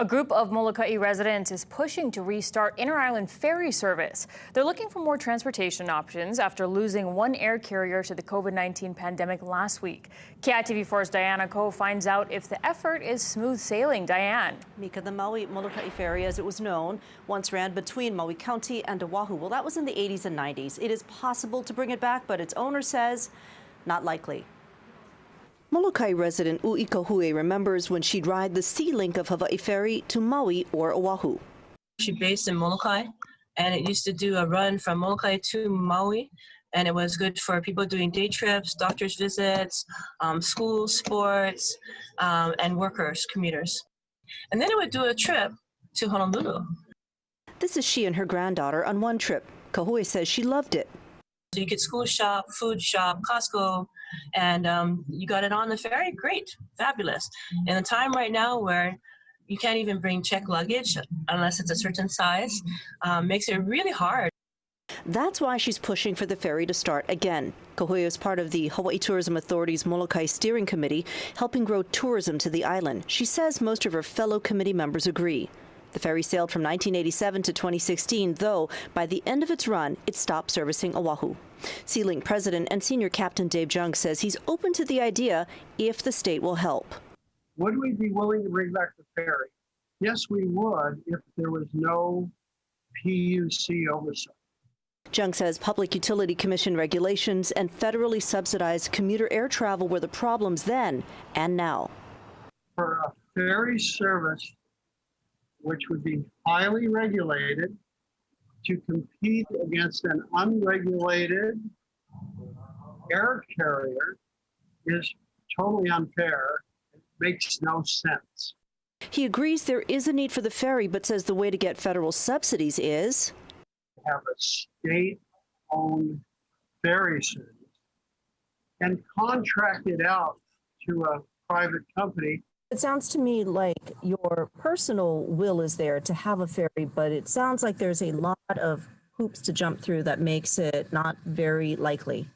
A group of Moloka'i residents is pushing to restart inter-island ferry service. They're looking for more transportation options after losing one air carrier to the COVID-19 pandemic last week. KITV4's Diane finds out if the effort is smooth sailing. Diane. Mika, the Maui-Molokai Ferry, as it was known, once ran between Maui County and Oahu. Well, that was in the 80s and 90s. It is possible to bring it back, but its owner says not likely. Molokai resident U'ikahue remembers when she'd ride the sea link of Hawaii Ferry to Maui or Oahu. She's based in Molokai, and it used to do a run from Molokai to Maui, and it was good for people doing day trips, doctor's visits, school, sports, and workers, commuters. And then it would do a trip to Honolulu. This is she and her granddaughter on one trip. Kahue says she loved it. So you could school shop, food shop, Costco, and you got it on the ferry. Great, fabulous. In a time right now where you can't even bring checked luggage unless it's a certain size, makes it really hard. That's why she's pushing for the ferry to start again. Kahue is part of the Hawaii Tourism Authority's Molokai Steering Committee, helping grow tourism to the island. She says most of her fellow committee members agree. The ferry sailed from 1987 to 2016, though by the end of its run, it stopped servicing Oahu. SeaLink President and Senior Captain Dave Jung says he's open to the idea if the state will help. Would we be willing to bring back the ferry? Yes, we would if there was no PUC oversight. Jung says Public Utility Commission regulations and federally subsidized commuter air travel were the problems then and now. For a ferry service which would be highly regulated, to compete against an unregulated air carrier is totally unfair. It makes no sense. He agrees there is a need for the ferry, but says the way to get federal subsidies is have a state-owned ferry service and contract it out to a private company. It sounds to me like your personal will is there to have a ferry, but it sounds like there's a lot of hoops to jump through that makes it not very likely.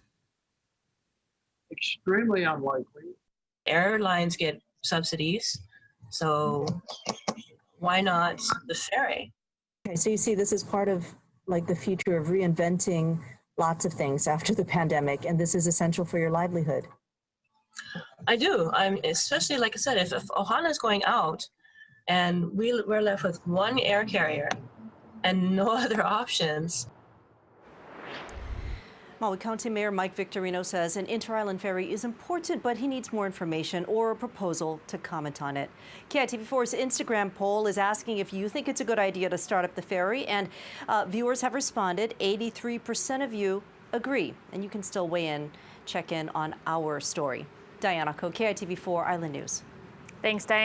Extremely unlikely. Airlines get subsidies, so why not the ferry? Okay, so you see this is part of like the future of reinventing lots of things after the pandemic, and this is essential for your livelihood. I do. I'm especially, like I said, if Ohana is going out and we're left with one air carrier and no other options. Maui County Mayor Mike Victorino says an inter-island ferry is important, but he needs more information or a proposal to comment on it. KITV4's Instagram poll is asking if you think it's a good idea to start up the ferry, and viewers have responded. 83% of you agree, and you can still weigh in, check in on our story. Diane, KITV4 Island News. Thanks, Diane.